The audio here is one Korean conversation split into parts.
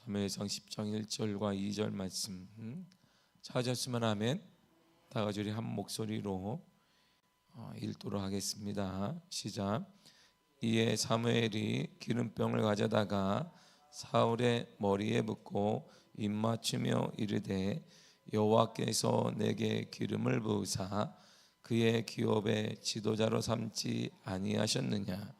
사무엘상 10장 1절과 2절 말씀 찾았으면 아멘. 다 같이 우리 한 목소리로 읽도록 하겠습니다. 시작. 이에 사무엘이 기름병을 가져다가 사울의 머리에 붓고 입맞추며 이르되 여호와께서 내게 기름을 부으사 그의 기업의 지도자로 삼지 아니하셨느냐.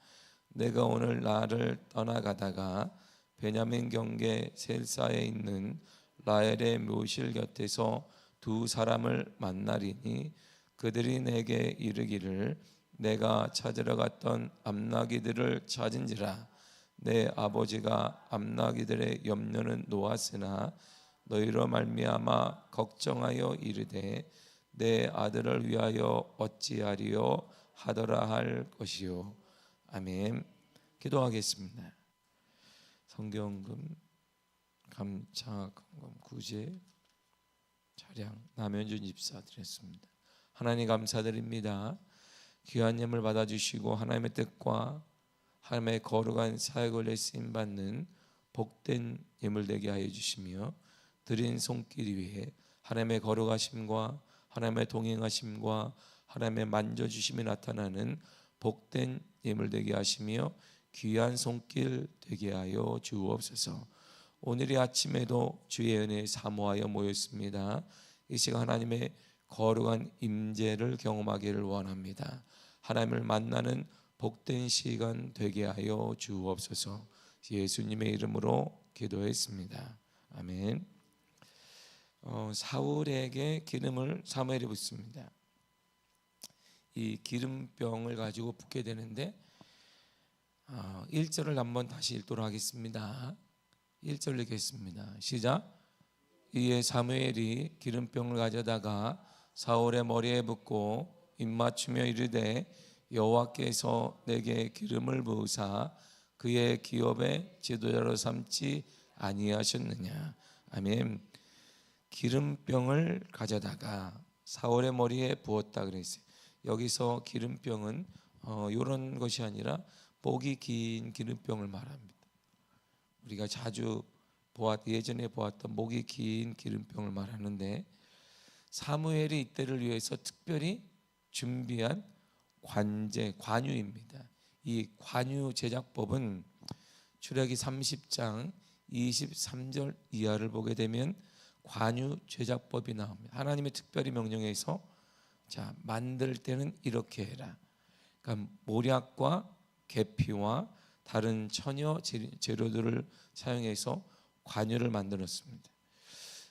내가 오늘 나를 떠나가다가 베냐민 경계 셀사에 있는 라헬의 묘실 곁에서 두 사람을 만나리니 그들이 내게 이르기를 내가 찾으러 갔던 암나기들을 찾은지라. 내 아버지가 암나기들의 염려는 놓았으나 너희로 말미암아 걱정하여 이르되 내 아들을 위하여 어찌하리요 하더라 할 것이요. 아멘. 기도하겠습니다. 성경금, 감차금금, 구제, 차량, 남현준 집사 드렸습니다. 하나님 감사드립니다. 귀한 예물 받아주시고 하나님의 뜻과 하나님의 거룩한 사역을 쓰임받는 복된 예물 되게 하여 주시며 드린 손길 위에 하나님의 거룩하심과 하나님의 동행하심과 하나님의 만져주심이 나타나는 복된 예물 되게 하시며 귀한 손길 되게 하여 주옵소서. 오늘 이 아침에도 주의 은혜에 사모하여 모였습니다. 이 시간 하나님의 거룩한 임재를 경험하기를 원합니다. 하나님을 만나는 복된 시간 되게 하여 주옵소서. 예수님의 이름으로 기도했습니다. 아멘. 사울에게 기름을 사무엘이 붓습니다. 이 기름병을 가지고 붓게 되는데 1절을 한번 다시 읽도록 하겠습니다. 1절 읽겠습니다. 시작. 이에 사무엘이 기름병을 가져다가 사울의 머리에 붓고 입맞추며 이르되 여호와께서 내게 기름을 부으사 그의 기업의 지도자로 삼지 아니하셨느냐. 아멘. 기름병을 가져다가 사울의 머리에 부었다 그랬어요. 여기서 기름병은 이런 것이 아니라 목이 긴 기름병을 말합니다. 우리가 자주 예전에 보았던 목이 긴 기름병을 말하는데 사무엘이 이때를 위해서 특별히 준비한 관유입니다. 이 관유 제작법은 출애기 30장 23절 이하를 보게 되면 관유 제작법이 나옵니다. 하나님의 특별히 명령해서 자 만들 때는 이렇게 해라. 그러니까 모략과 계피와 다른 천여 재료들을 사용해서 관유를 만들었습니다.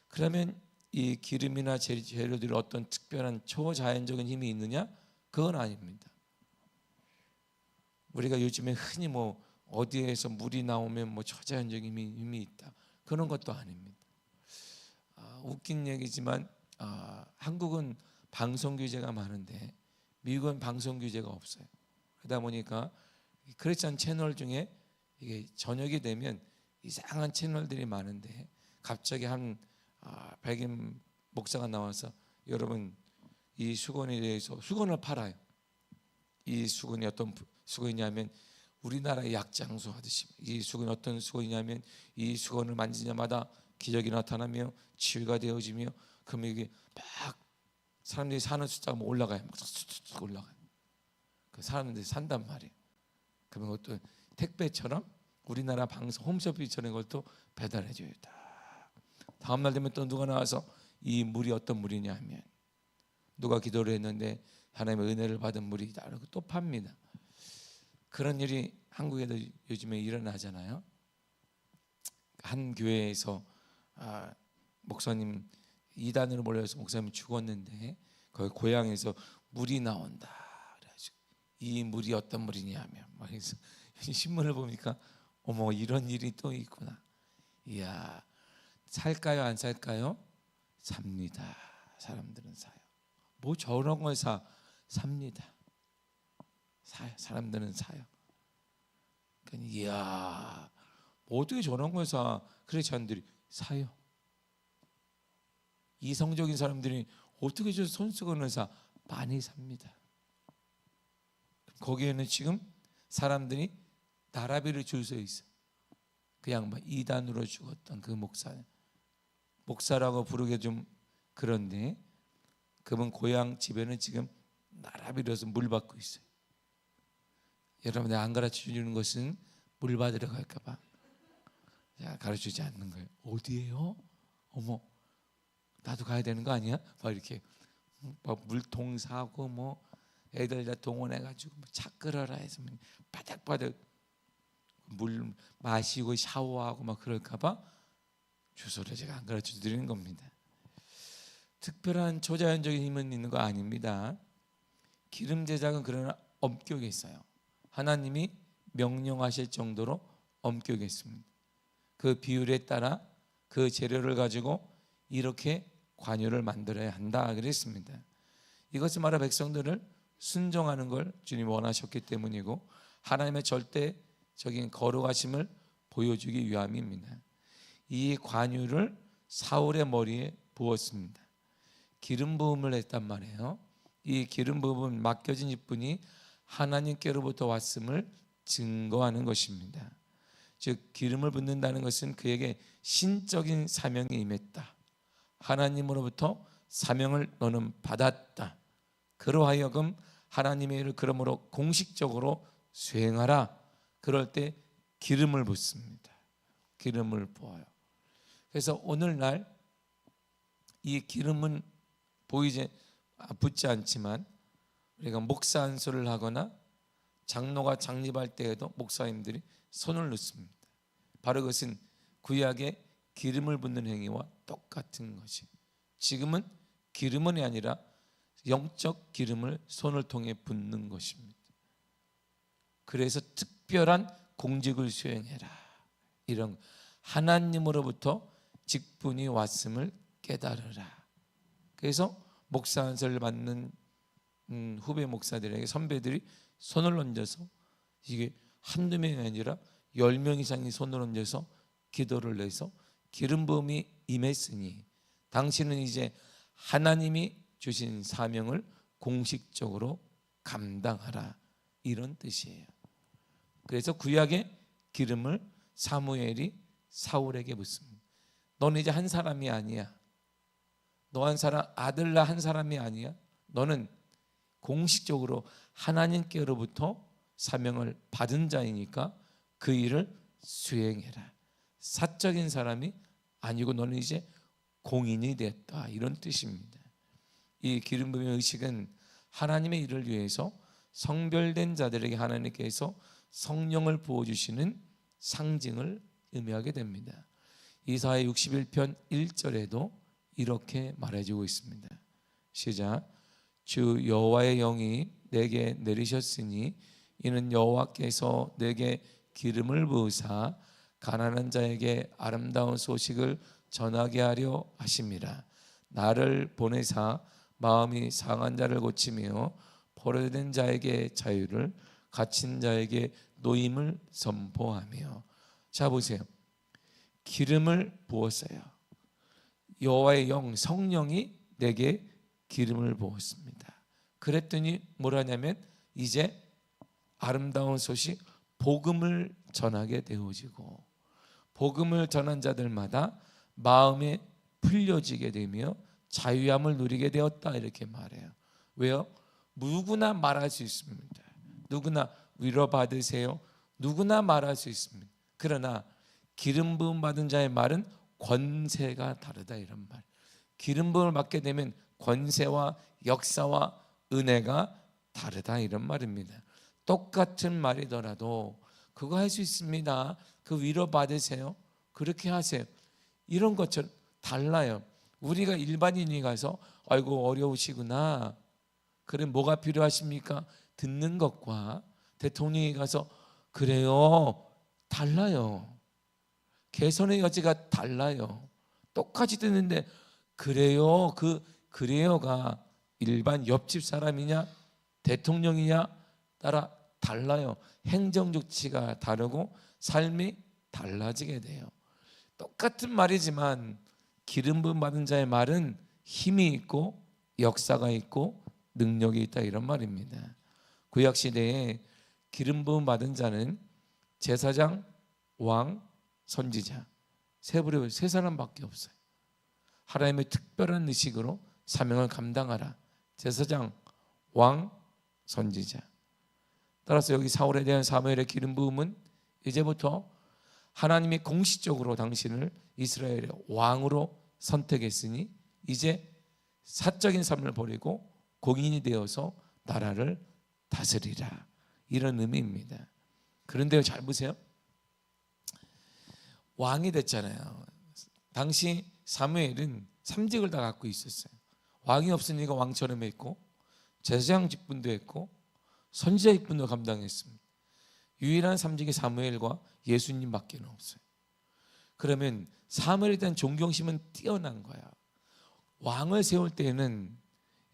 그러면 이 기름이나 재료들이 어떤 특별한 초자연적인 힘이 있느냐? 그건 아닙니다. 우리가 요즘에 흔히 어디에서 물이 나오면 초자연적인 힘이 있다. 그런 것도 아닙니다. 웃긴 얘기지만 한국은 방송 규제가 많은데 미국은 방송 규제가 없어요. 그러다 보니까 크리스찬 채널 중에 이게 저녁이 되면 이상한 채널들이 많은데 갑자기 한 백인 목사가 나와서 여러분 이 수건에 대해서 수건을 팔아요. 이 수건이 어떤 수건이냐면 우리나라의 약장수 하듯이 이 수건이 어떤 수건이냐면 이 수건을 만지자마다 기적이 나타나며 치유가 되어지며 그러면 이게 막 사람들이 사는 숫자가 올라가요. 막 올라가요. 그 사람들이 산단 말이에요. 그러면 그것도 택배처럼 우리나라 방송 홈쇼핑처럼 이걸 또 배달해 줘요. 다음 날 되면 또 누가 나와서 이 물이 어떤 물이냐 하면 누가 기도를 했는데 하나님의 은혜를 받은 물이다. 그리고 또 팝니다. 그런 일이 한국에도 요즘에 일어나잖아요. 한 교회에서 목사님 이단으로 몰려서 목사님이 죽었는데 거기 고향에서 물이 나온다. 그래가지고 이 물이 어떤 물이냐면 그래서 신문을 보니까 어머 이런 일이 또 있구나. 이야 살까요 안 살까요? 삽니다. 사람들은 사요. 저런 걸 삽니다. 사요. 사람들은 사요. 그러니까 이야 어떻게 저런 걸 사? 크리스찬들이 사요. 이성적인 사람들이 어떻게 저 손수건을 사? 많이 삽니다. 거기에는 지금 사람들이 나라비를 줄 서 있어요. 그 양반 이단으로 죽었던 그 목사라고 부르기 좀 그런데 그분 고향 집에는 지금 나라비로서 물 받고 있어요. 여러분, 내가 안 가르쳐 주는 것은 물 받으러 갈까 봐 가르쳐 주지 않는 거예요. 어디예요? 어머, 나도 가야 되는 거 아니야? 막 이렇게 막 물통 사고 뭐 애들 다 동원해가지고 차 끌어라 해서 바닥바닥 물 마시고 샤워하고 막 그럴까 봐 주소를 제가 안 가르쳐 드리는 겁니다. 특별한 초자연적인 힘은 있는 거 아닙니다. 기름 제작은 그러나 엄격히 있어요. 하나님이 명령하실 정도로 엄격히 있습니다. 그 비율에 따라 그 재료를 가지고 이렇게 관유를 만들어야 한다 그랬습니다. 이것을 말하 백성들을 순종하는 걸 주님 원하셨기 때문이고 하나님의 절대적인 거룩하심을 보여주기 위함입니다. 이 관유를 사울의 머리에 부었습니다. 기름 부음을 했단 말이에요. 이 기름 부음은 맡겨진 직분이 하나님께로부터 왔음을 증거하는 것입니다. 즉 기름을 붓는다는 것은 그에게 신적인 사명이 임했다. 하나님으로부터 사명을 너는 받았다. 그러하여금 하나님의 일을 그러므로 공식적으로 수행하라. 그럴 때 기름을 붓습니다. 기름을 부어요. 그래서 오늘날 이 기름은 붙지 않지만 우리가 목사 안수를 하거나 장로가 장립할 때에도 목사님들이 손을 넣습니다. 바로 그것은 구약의 기름을 붓는 행위와 똑같은 것이 지금은 기름은 아니라 영적 기름을 손을 통해 붓는 것입니다. 그래서 특별한 공직을 수행해라. 이런 하나님으로부터 직분이 왔음을 깨달으라. 그래서 목사 안수를 받는 후배 목사들에게 선배들이 손을 얹어서 이게 한두 명이 아니라 10명 이상이 손을 얹어서 기도를 내서 기름 부음이 임했으니 당신은 이제 하나님이 주신 사명을 공식적으로 감당하라. 이런 뜻이에요. 그래서 구약의 기름을 사무엘이 사울에게 붓습니다. 너는 이제 한 사람이 아니야. 너 한 사람, 아들라 한 사람이 아니야. 너는 공식적으로 하나님께로부터 사명을 받은 자이니까 그 일을 수행해라. 사적인 사람이 아니고 너는 이제 공인이 됐다. 이런 뜻입니다. 이 기름 부음의 의식은 하나님의 일을 위해서 성별된 자들에게 하나님께서 성령을 부어주시는 상징을 의미하게 됩니다. 이사야 61편 1절에도 이렇게 말해주고 있습니다. 시작. 주 여호와의 영이 내게 내리셨으니 이는 여호와께서 내게 기름을 부으사 가난한 자에게 아름다운 소식을 전하게 하려 하심이라. 나를 보내사 마음이 상한 자를 고치며 포로된 자에게 자유를, 갇힌 자에게 노임을 선포하며. 자 보세요. 기름을 부었어요. 여호와의 영 성령이 내게 기름을 부었습니다. 그랬더니 뭐라냐면 이제 아름다운 소식 복음을 전하게 되어지고 복음을 전한 자들마다 마음에 풀려지게 되며 자유함을 누리게 되었다. 이렇게 말해요. 왜요? 누구나 말할 수 있습니다. 누구나 위로받으세요. 누구나 말할 수 있습니다. 그러나 기름 부음 받은 자의 말은 권세가 다르다. 이런 말. 기름 부음을 받게 되면 권세와 역사와 은혜가 다르다. 이런 말입니다. 똑같은 말이더라도 그거 할 수 있습니다. 그 위로 받으세요. 그렇게 하세요. 이런 것처럼 달라요. 우리가 일반인이 가서 아이고 어려우시구나. 그래 뭐가 필요하십니까? 듣는 것과 대통령이 가서 그래요. 달라요. 개선의 여지가 달라요. 똑같이 듣는데 그래요. 그래요가 일반 옆집 사람이냐 대통령이냐 따라 달라요. 행정 조치가 다르고 삶이 달라지게 돼요. 똑같은 말이지만 기름 부음 받은 자의 말은 힘이 있고 역사가 있고 능력이 있다. 이런 말입니다. 구약 시대에 기름 부음 받은 자는 제사장, 왕, 선지자, 세 사람밖에 없어요. 하나님의 특별한 의식으로 사명을 감당하라. 제사장, 왕, 선지자. 따라서 여기 사울에 대한 사무엘의 기름 부음은 이제부터 하나님이 공식적으로 당신을 이스라엘의 왕으로 선택했으니 이제 사적인 삶을 버리고 공인이 되어서 나라를 다스리라, 이런 의미입니다. 그런데요, 잘 보세요. 왕이 됐잖아요. 당시 사무엘은 3직을 다 갖고 있었어요. 왕이 없으니까 왕처럼 했고, 제사장 직분도 했고, 선지자 직분도 감당했습니다. 유일한 3직이 사무엘과 예수님밖에 없어요. 그러면 사무엘에 대한 존경심은 뛰어난 거야. 왕을 세울 때는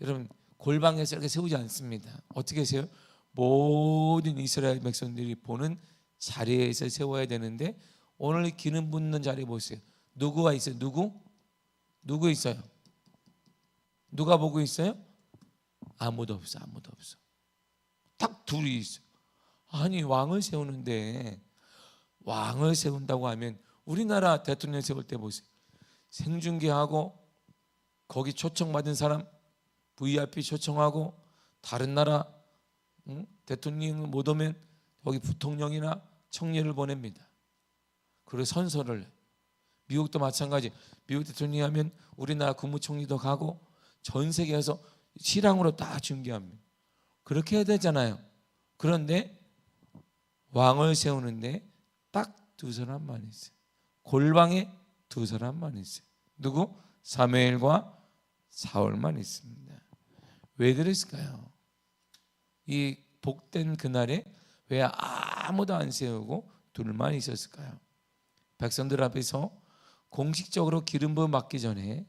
여러분 골방에서 이렇게 세우지 않습니다. 어떻게 세워요? 모든 이스라엘 백성들이 보는 자리에서 세워야 되는데, 오늘 기름 붓는 자리 보세요. 누구가 있어요? 누구 있어요? 누가 보고 있어요? 아무도 없어. 딱 둘이 있어요. 아니, 왕을 세우는데, 왕을 세운다고 하면 우리나라 대통령 세울 때 보세요. 생중계하고 거기 초청받은 사람 VIP 초청하고, 다른 나라 대통령 못 오면 거기 부통령이나 청례를 보냅니다. 그리고 선서를 해. 미국도 마찬가지. 미국 대통령이 하면 우리나라 국무총리도 가고 전 세계에서 실황으로 다 중계합니다. 그렇게 해야 되잖아요. 그런데 왕을 세우는데 딱 두 사람만 있어요. 골방에 두 사람만 있어요. 누구? 사무엘과 사울만 있습니다. 왜 그랬을까요? 이 복된 그날에 왜 아무도 안 세우고 둘만 있었을까요? 백성들 앞에서 공식적으로 기름 부음 받기 전에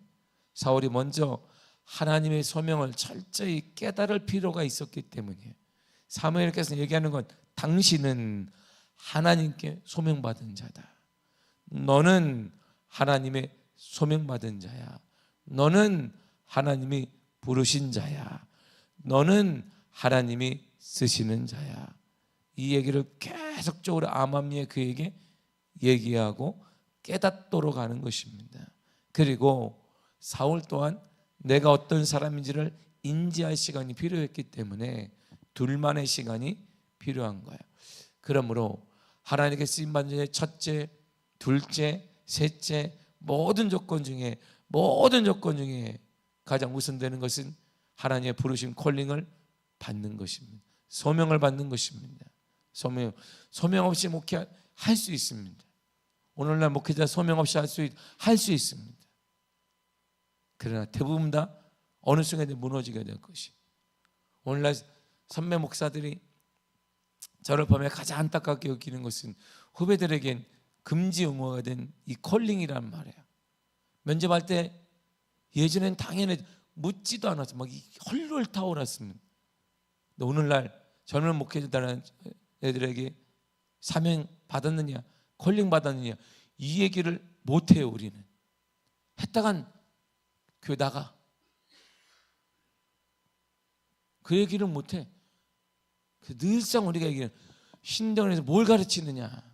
사울이 먼저 하나님의 소명을 철저히 깨달을 필요가 있었기 때문이에요. 사무엘께서 얘기하는 건 당신은 하나님께 소명받은 자다. 너는 하나님의 소명받은 자야. 너는 하나님이 부르신 자야. 너는 하나님이 쓰시는 자야. 이 얘기를 계속적으로 암암리에 그에게 얘기하고 깨닫도록 하는 것입니다. 그리고 사울 또한 내가 어떤 사람인지를 인지할 시간이 필요했기 때문에 둘만의 시간이 필요한 거예요. 그러므로 하나님께 쓰임받는 자의 첫째, 둘째, 셋째 모든 조건 중에 가장 우선되는 것은 하나님의 부르심 콜링을 받는 것입니다. 소명을 받는 것입니다. 소명 없이 목회할 수 있습니다. 오늘날 목회자 소명 없이 할 수 있습니다. 그러나 대부분 다 어느 순간에 무너지게 될 것이. 오늘날 선배 목사들이 저를 보면 가장 안타깝게 여기는 것은 후배들에겐 금지 용어가 된 이 콜링이란 말이에요. 면접할 때 예전엔 당연히 묻지도 않았어. 막 헐헐 타오랐습니다. 근데 오늘날 젊은 목회자들 애들에게 사명 받았느냐, 콜링 받았느냐, 이 얘기를 못해요. 우리는 했다간 교회 나가, 그 얘기를 못해. 늘상 우리가 얘기하는 신대원에서 뭘 가르치느냐,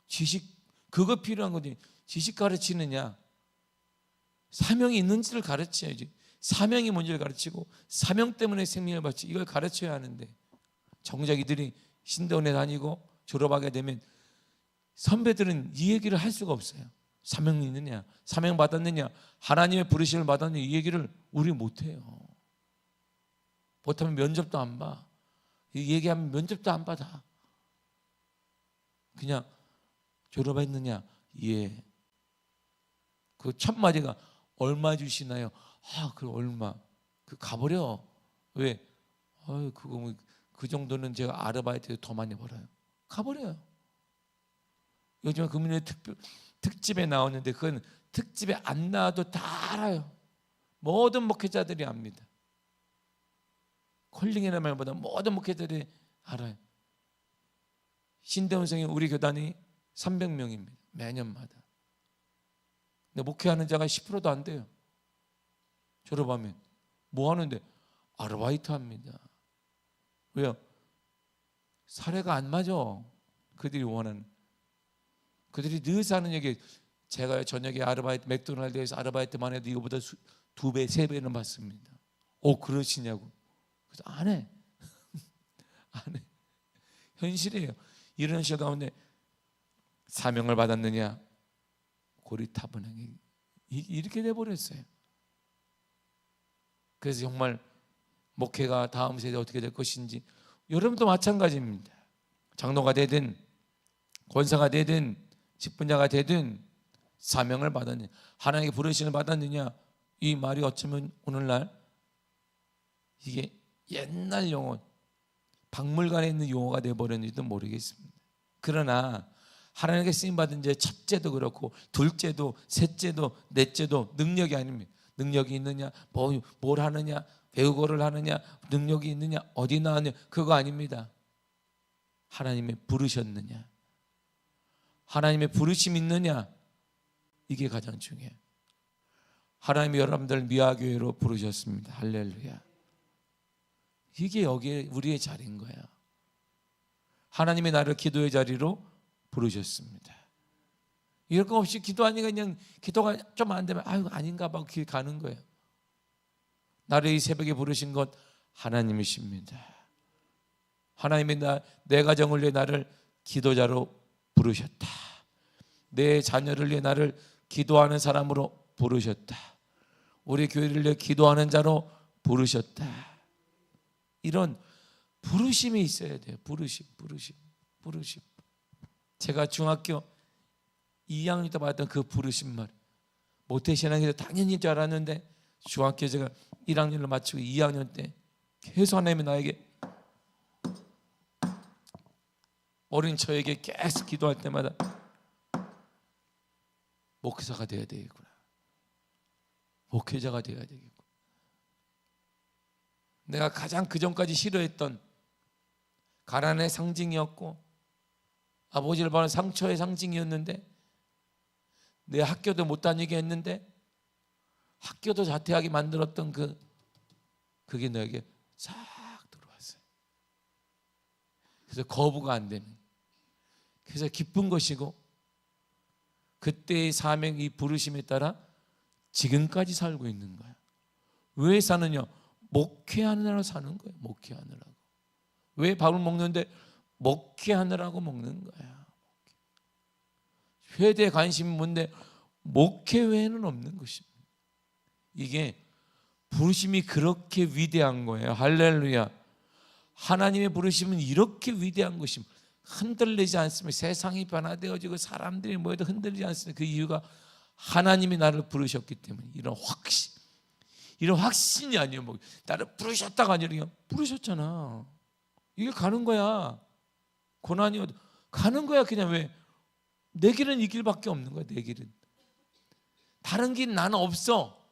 지식, 그거 필요한 거지. 지식 가르치느냐, 사명이 있는지를 가르쳐야지. 사명이 뭔지를 가르치고 사명 때문에 생명을 받지, 이걸 가르쳐야 하는데 정작 이들이 신대원에 다니고 졸업하게 되면 선배들은 이 얘기를 할 수가 없어요. 사명이 있느냐, 사명 받았느냐, 하나님의 부르심을 받았느냐, 이 얘기를 우리 못해요. 못하면 면접도 안 봐. 이 얘기하면 면접도 안 받아. 그냥 졸업했느냐, 예. 그 첫 마디가 얼마 주시나요? 아, 그 얼마. 그 가버려. 왜? 그거 뭐 그 정도는 제가 아르바이트에 더 많이 벌어요. 가버려요. 요즘 금요일 특집에 나오는데 그건 특집에 안 나와도 다 알아요. 모든 목회자들이 압니다. 콜링이라는 말보다 모든 목회자들이 알아요. 신대원생이 우리 교단이 300명입니다. 매년마다. 근데 목회하는 자가 10%도 안 돼요. 졸업하면 뭐 하는데? 아르바이트 합니다. 왜요? 사례가 안 맞아. 그들이 원하는. 그들이 늘 사는 얘기, 제가 저녁에 아르바이트 맥도날드에서 아르바이트만 해도 이거보다 2배, 3배는 받습니다. 그러시냐고. 그래서 안 해. 안 해. 현실이에요. 이런 시절 가운데 사명을 받았느냐, 고리타분하게 이렇게 돼버렸어요. 그래서 정말 목회가 다음 세대 어떻게 될 것인지, 여러분도 마찬가지입니다. 장로가 되든 권사가 되든 직분자가 되든 사명을 받았느냐, 하나님께 부르심을 받았느냐, 이 말이 어쩌면 오늘날 이게 옛날 용어, 박물관에 있는 용어가 되어버렸는지도 모르겠습니다. 그러나 하나님께 쓰임받은 자 첫째도 그렇고 둘째도 셋째도 넷째도 능력이 아닙니다. 능력이 있느냐, 뭘 하느냐, 외국어를 하느냐, 능력이 있느냐, 어디 나왔느냐, 그거 아닙니다. 하나님의 부르셨느냐, 하나님의 부르심 있느냐, 이게 가장 중요해요. 하나님이 여러분들 미아교회로 부르셨습니다. 할렐루야. 이게 여기에 우리의 자리인 거야. 하나님이 나를 기도의 자리로 부르셨습니다. 이럴 거 없이 기도하니까 그냥 기도가 좀 안 되면 아닌가 봐 길 가는 거예요. 나를 이 새벽에 부르신 것 하나님이십니다. 하나님이 내 가정을 위해 나를 기도자로 부르셨다. 내 자녀를 위해 나를 기도하는 사람으로 부르셨다. 우리 교회를 위해 기도하는 자로 부르셨다. 이런 부르심이 있어야 돼요. 부르심. 제가 중학교 2학년 때 받았던 그 부르심 말, 모태신앙에서 당연히 줄 알았는데 중학교 제가 1학년을 마치고 2학년 때 계속 하나님이 나에게, 어린 저에게 계속 기도할 때마다 목회자가 되어야 되겠구나, 목회자가 되어야 되겠구나. 내가 가장 그전까지 싫어했던 가난의 상징이었고 아버지를 보는 상처의 상징이었는데, 내 학교도 못 다니게 했는데 학교도 자퇴하게 만들었던 그게 너에게 싹 들어왔어요. 그래서 거부가 안 되는, 그래서 기쁜 것이고, 그때의 사명, 이 부르심에 따라 지금까지 살고 있는 거야. 왜 사느냐? 목회하느라고 사는 거예요. 목회하느라고. 왜 밥을 먹는데? 목회하느라고 먹는 거야. 회대에 관심이 뭔데? 목회 외에는 없는 것입니다. 이게 부르심이 그렇게 위대한 거예요. 할렐루야. 하나님의 부르심은 이렇게 위대한 것입니다. 흔들리지 않습니다. 세상이 변화되어지고 사람들이 모여도 흔들리지 않습니다. 그 이유가 하나님이 나를 부르셨기 때문에. 이런 확신이 아니에요. 뭐 나를 부르셨다가 아니라 그냥 부르셨잖아. 이게 가는 거야. 고난이 오도 가는 거야. 그냥 왜? 내 길은 이 길밖에 없는 거야. 내 길은. 다른 길 나는 없어.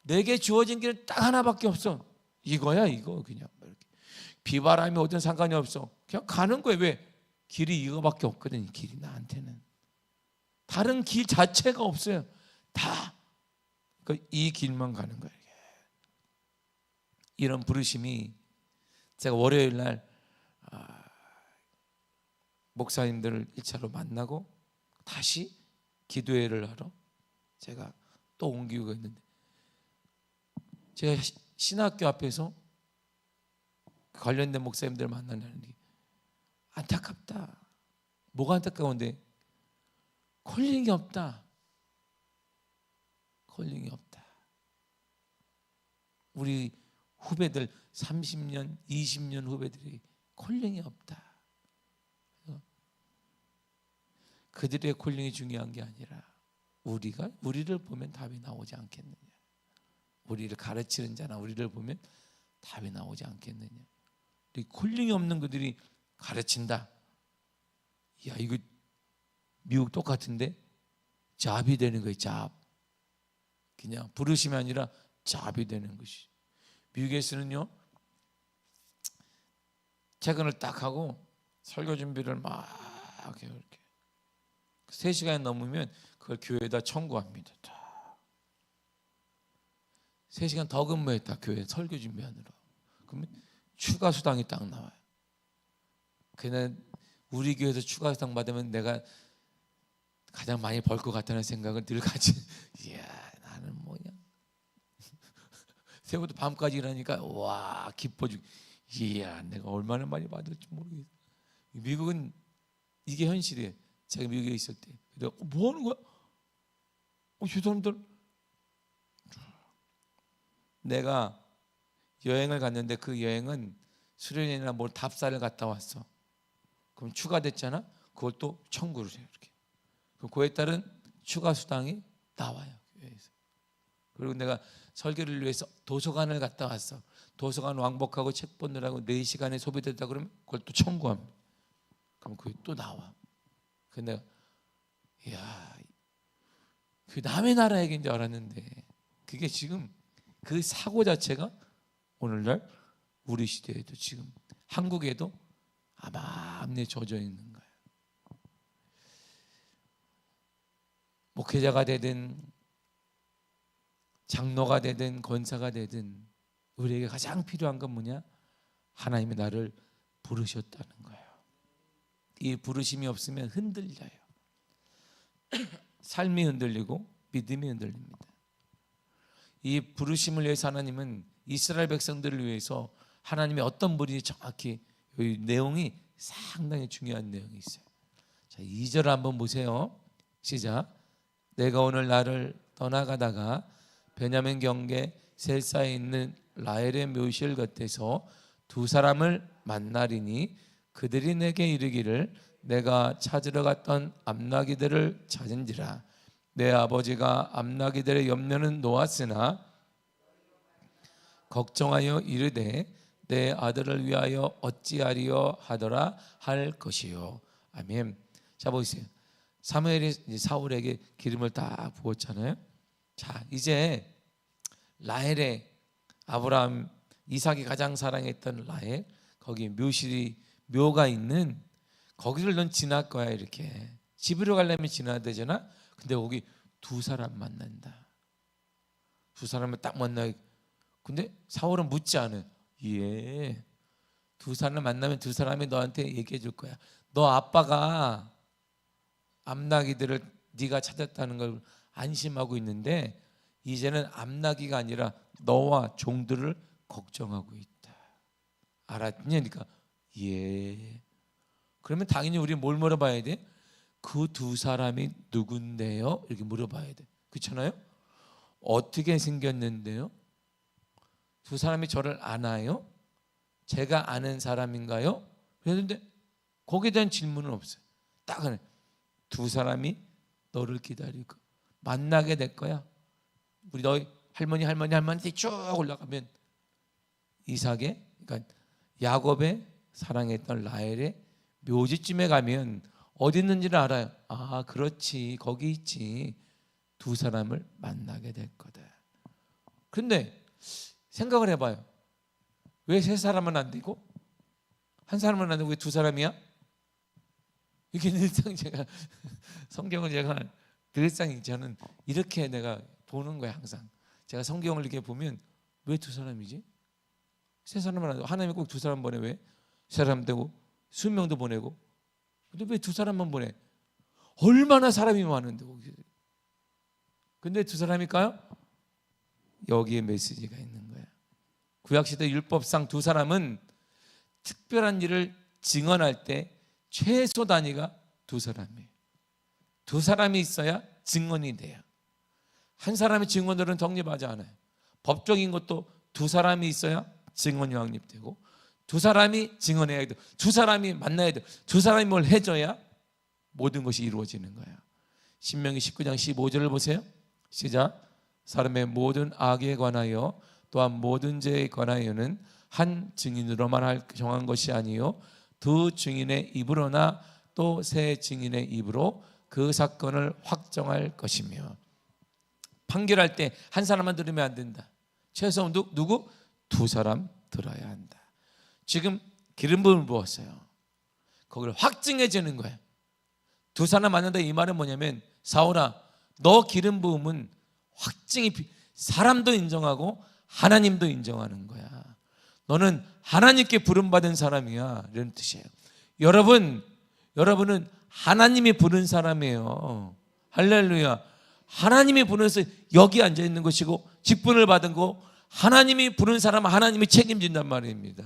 내게 주어진 길은 딱 하나밖에 없어. 이거야, 이거. 그냥 이렇게 비바람이 오든 상관이 없어. 그냥 가는 거야. 왜? 길이 이거밖에 없거든. 이 길이 나한테는 다른 길 자체가 없어요. 다 이 길만 가는 거예요. 이런 부르심이, 제가 월요일 날 목사님들을 1차로 만나고 다시 기도회를 하러 제가 또 옮기고 있는데, 제가 신학교 앞에서 관련된 목사님들을 만나는 게 안타깝다. 뭐가 안타까운데? 콜링이 없다. 콜링이 없다. 우리 후배들 30년, 20년 후배들이 콜링이 없다. 그들의 콜링이 중요한 게 아니라 우리를 보면 답이 나오지 않겠느냐. 우리를 가르치는 자나 우리를 보면 답이 나오지 않겠느냐. 콜링이 없는 그들이 가르친다. 야, 이거 미국 똑같은데? 잡이 되는 거예요. 잡. 그냥 부르심이 아니라 잡이 되는 것이. 미국에서는요, 퇴근을 딱 하고 설교 준비를 막 해요. 이렇게 3시간이 넘으면 그걸 교회에다 청구합니다. 3시간 더 근무했다. 교회 설교 준비하느라. 그러면 추가 수당이 딱 나와요. 그냥 우리 교회에서 추가 수당 받으면 내가 가장 많이 벌 것 같다는 생각을 늘 가지. 이야, 나는 뭐냐. 새우도 밤까지 일하니까 와 기뻐지고, 이야 내가 얼마나 많이 받을지 모르겠어. 미국은 이게 현실이에요. 제가 미국에 있을 때 내가 뭐 하는 거야? 저 사람들, 내가 여행을 갔는데 그 여행은 수련회나 뭘 답사를 갔다 왔어. 그럼 추가됐잖아. 그걸 또 청구를 해요. 이렇게. 그럼 그에 따른 추가 수당이 나와요. 교회에서. 그리고 내가 설교를 위해서 도서관을 갔다 왔어. 도서관 왕복하고 책 보느라고 4시간이 소비됐다 그러면 그걸 또 청구합니다. 그럼 그게 또 나와. 근데 내가 이야, 그 남의 나라 얘기인 줄 알았는데 그게 지금 그 사고 자체가 오늘날 우리 시대에도 지금 한국에도 암암리에 젖어 있는 거예요. 목회자가 되든 장로가 되든 권사가 되든 우리에게 가장 필요한 건 뭐냐? 하나님이 나를 부르셨다는 거예요. 이 부르심이 없으면 흔들려요. 삶이 흔들리고 믿음이 흔들립니다. 이 부르심을 위해서 하나님은 이스라엘 백성들을 위해서 하나님의 어떤 분이 정확히 이 내용이 상당히 중요한 내용이 있어요. 자, 2절 한번 보세요. 시작. 내가 오늘 나를 떠나가다가 베냐민 경계 셀사에 있는 라헬의 묘실 곁에서 2 사람을 만나리니 그들이 내게 이르기를 내가 찾으러 갔던 암나기들을 찾은지라. 내 아버지가 암나기들의 염려는 놓았으나 걱정하여 이르되 내 아들을 위하여 어찌하리요 하더라 할 것이요. 아멘. 자 보세요. 사무엘이 사울에게 기름을 딱 부었잖아요. 자 이제 라헬의 아브라함 이삭이 가장 사랑했던 라헬, 거기 묘가 있는 거기를 넌 지날 거야. 이렇게 집으로 가려면 지나야 되잖아. 근데 거기 2 사람 만난다. 2 사람을 딱 만나. 근데 사울은 묻지 않아요. 예, 2 사람을 만나면 2 사람이 너한테 얘기해 줄 거야. 너 아빠가 암나기들을 네가 찾았다는 걸 안심하고 있는데 이제는 암나기가 아니라 너와 종들을 걱정하고 있다. 알았니? 그러니까 예. 그러면 당연히 우리 뭘 물어봐야 돼? 그 2 사람이 누군데요? 이렇게 물어봐야 돼. 그렇잖아요? 어떻게 생겼는데요? 2 사람이 저를 아나요? 제가 아는 사람인가요? 그랬는데 거기에 대한 질문은 없어요. 딱 하네. 2 사람이 너를 기다리고 만나게 될 거야. 우리 너희 할머니 쭉 올라가면 이삭의, 그러니까 야곱의 사랑했던 라헬의 묘지쯤에 가면 어디 있는지를 알아요. 아 그렇지, 거기 있지. 2 사람을 만나게 될 거다. 그런데 생각을 해봐요. 왜 3 사람은 안 되고 1 사람은 안 되고 왜 2 사람이야? 이게 늘상 제가 성경을 제가 늘상 저는 이렇게 내가 보는 거예요. 항상 제가 성경을 이렇게 보면 왜 2 사람이지? 3 사람은 안 되고 하나님이 꼭 2 사람 보내. 왜? 3사람 되고 수명도 보내고. 근데 왜 2 사람만 보내? 얼마나 사람이 많은데. 근데 2 사람일까요? 여기에 메시지가 있는 거예요. 구약시대 율법상 2 사람은 특별한 일을 증언할 때 최소 단위가 2 사람이에요. 2 사람이 있어야 증언이 돼요. 1 사람의 증언들은 성립하지 않아요. 법적인 것도 2 사람이 있어야 증언이 확립되고 2 사람이 증언해야 돼. 2 사람이 만나야 돼. 2 사람이 뭘 해줘야 모든 것이 이루어지는 거예요. 신명기 19장 15절을 보세요. 시작. 사람의 모든 악에 관하여 또한 모든 죄에 관하여는 한 증인으로만 정한 것이 아니요 2 증인의 입으로나 또 3 증인의 입으로 그 사건을 확정할 것이며. 판결할 때 1 사람만 들으면 안 된다. 최소 누구? 2 사람 들어야 한다. 지금 기름 부음을 부었어요. 거기를 확증해 주는 거예요. 2 사람 만난다. 이 말은 뭐냐면 사울아, 너 기름 부음은 확증이 사람도 인정하고 하나님도 인정하는 거야. 너는 하나님께 부름받은 사람이야. 이런 뜻이에요. 여러분은 하나님이 부른 사람이에요. 할렐루야. 하나님이 부르면서 여기 앉아 있는 것이고 직분을 받은 거 하나님이 부른 사람은 하나님이 책임진단 말입니다.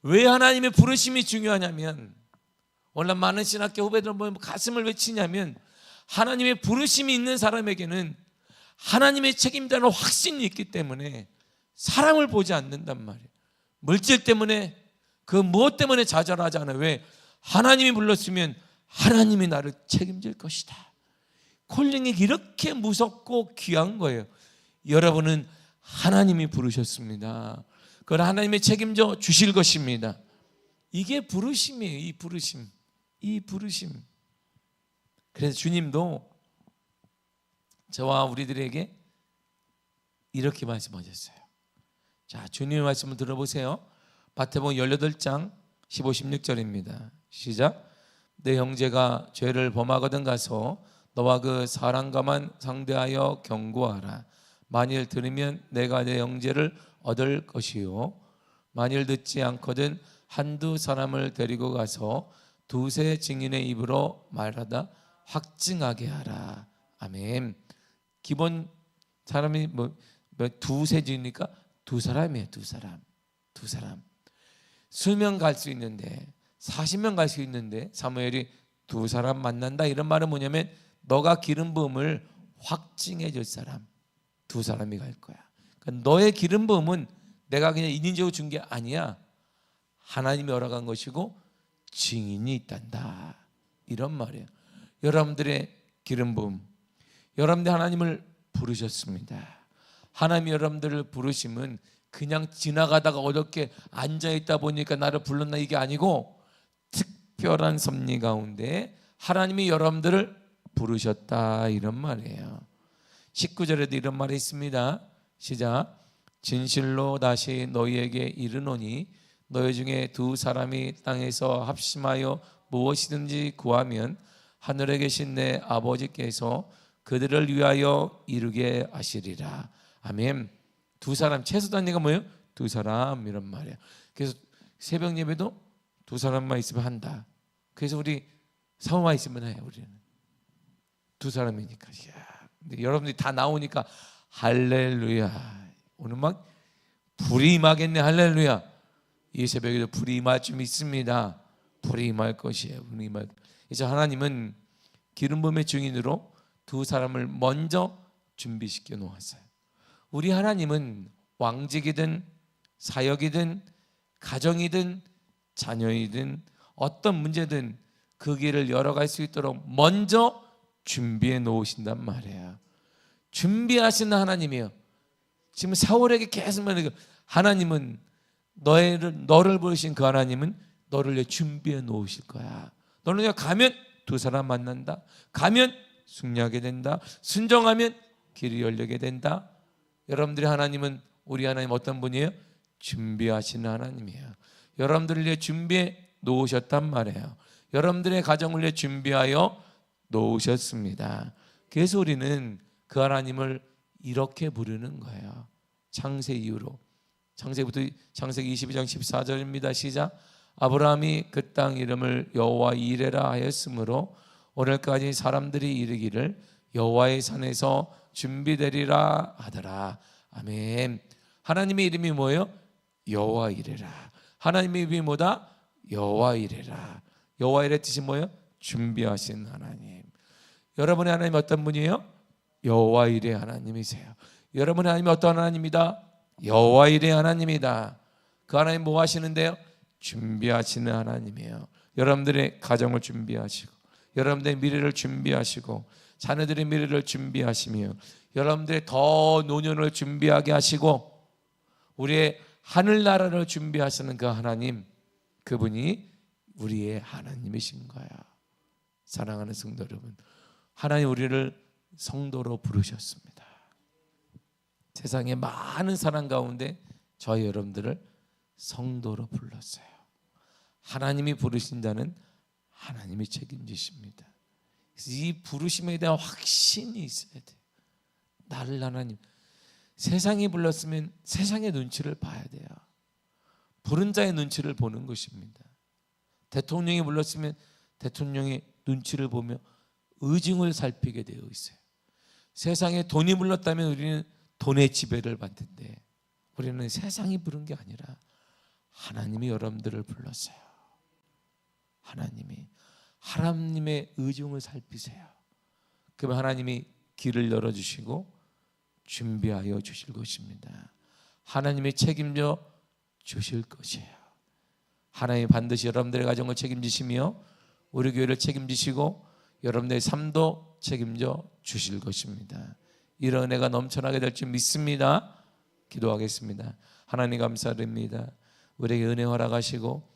왜 하나님의 부르심이 중요하냐면 오늘 많은 신학교 후배들 보면 가슴을 외치냐면 하나님의 부르심이 있는 사람에게는 하나님의 책임자는 확신이 있기 때문에 사람을 보지 않는단 말이에요. 물질 때문에 그 무엇 때문에 좌절하지 않아요. 왜? 하나님이 불렀으면 하나님이 나를 책임질 것이다. 콜링이 이렇게 무섭고 귀한 거예요. 여러분은 하나님이 부르셨습니다. 그걸 하나님이 책임져 주실 것입니다. 이게 부르심이에요. 이 부르심. 이 부르심. 그래서 주님도 저와 우리들에게 이렇게 말씀하셨어요. 자, 주님의 말씀을 들어보세요. 마태복음 18장 15, 16절입니다. 시작. 내 형제가 죄를 범하거든 가서 너와 그 사랑과만 상대하여 경고하라. 만일 들으면 내가 내 형제를 얻을 것이요 만일 듣지 않거든 한두 사람을 데리고 가서 두세 증인의 입으로 말하다 확증하게 하라. 아멘. 기본 사람이 두세 증이니까 두 사람이에요. 두 사람. 수명 갈 수 있는데 40명 갈 수 있는데 사무엘이 두 사람 만난다. 이런 말은 뭐냐면 너가 기름 부음을 확증해 줄 사람 두 사람이 갈 거야. 그러니까 너의 기름 부음은 내가 그냥 인위적으로 준 게 아니야. 하나님이 허락한 것이고 증인이 있단다. 이런 말이에요. 여러분들의 기름 부음, 여러분들 하나님을 부르셨습니다. 하나님이 여러분들을 부르심은 그냥 지나가다가 어렵게 앉아있다 보니까 나를 불렀나 이게 아니고 특별한 섭리 가운데 하나님이 여러분들을 부르셨다. 이런 말이에요. 19절에도 이런 말이 있습니다. 시작. 진실로 다시 너희에게 이르노니 너희 중에 두 사람이 땅에서 합심하여 무엇이든지 구하면 하늘에 계신 내 아버지께서 그들을 위하여 이루게 하시리라. 아멘. 두 사람, 최소 단위가 뭐예요? 두 사람 이런 말이에요. 그래서 새벽 예배도 두 사람만 있으면 한다. 그래서 우리 사모만 있으면 해요. 우리는 두 사람이니까. 근데 여러분들이 다 나오니까 할렐루야. 오늘 막 불이 임하겠네. 할렐루야. 이 새벽에도 불이 임할 줄 믿습니다. 불이 임할 것이에요. 불이 임할. 그래서 하나님은 기름 부음의 증인으로 두 사람을 먼저 준비시켜 놓았어요. 우리 하나님은 왕직이든 사역이든 가정이든 자녀이든 어떤 문제든 그 길을 열어갈 수 있도록 먼저 준비해 놓으신단 말이에요. 준비하시는 하나님이에요. 지금 사울에게 계속 말해요. 하나님은 너를 부르신 그 하나님은 너를 준비해 놓으실 거야. 너는 가면 두 사람 만난다. 가면 승리하게 된다. 순종하면 길이 열리게 된다. 여러분들의 하나님은 우리 하나님 어떤 분이에요? 준비하시는 하나님이에요. 여러분들을 위해 준비해 놓으셨단 말이에요. 여러분들의 가정을 위해 준비하여 놓으셨습니다. 그래서 우리는 그 하나님을 이렇게 부르는 거예요. 창세 이후로. 창세기 22장 14절입니다. 시작. 아브라함이 그 땅 이름을 여호와 이레라 하였으므로 오늘까지 사람들이 이르기를 여호와의 산에서 준비되리라 하더라. 아멘. 하나님의 이름이 뭐예요? 여호와 이레라. 하나님의 이름이 뭐다? 여호와 이레라. 여호와 이레 뜻이 뭐예요? 준비하신 하나님. 여러분의 하나님 어떤 분이에요? 여호와 이레 하나님이세요. 여러분의 하나님이 어떤 하나님이다? 여호와 이레 하나님이다. 그 하나님 뭐 하시는데요? 준비하시는 하나님이에요. 여러분들의 가정을 준비하시고 여러분들의 미래를 준비하시고 자녀들의 미래를 준비하시며 여러분들의 더 노년을 준비하게 하시고 우리의 하늘나라를 준비하시는 그 하나님, 그분이 우리의 하나님이신 거야. 사랑하는 성도 여러분, 하나님 우리를 성도로 부르셨습니다. 세상의 많은 사람 가운데 저희 여러분들을 성도로 불렀어요. 하나님이 부르신 자는 하나님이 책임지십니다. 그래서 이 부르심에 대한 확신이 있어야 돼요. 나를 하나님, 세상이 불렀으면 세상의 눈치를 봐야 돼요. 부른 자의 눈치를 보는 것입니다. 대통령이 불렀으면 대통령의 눈치를 보며 의중을 살피게 되어 있어요. 세상에 돈이 불렀다면 우리는 돈의 지배를 받는데 우리는 세상이 부른 게 아니라 하나님이 여러분들을 불렀어요. 하나님의 의중을 살피세요. 그러면 하나님이 길을 열어주시고 준비하여 주실 것입니다. 하나님이 책임져 주실 것이에요. 하나님이 반드시 여러분들의 가정을 책임지시며 우리 교회를 책임지시고 여러분들의 삶도 책임져 주실 것입니다. 이런 은혜가 넘쳐나게 될 줄 믿습니다. 기도하겠습니다. 하나님 감사드립니다. 우리에게 은혜 허락하시고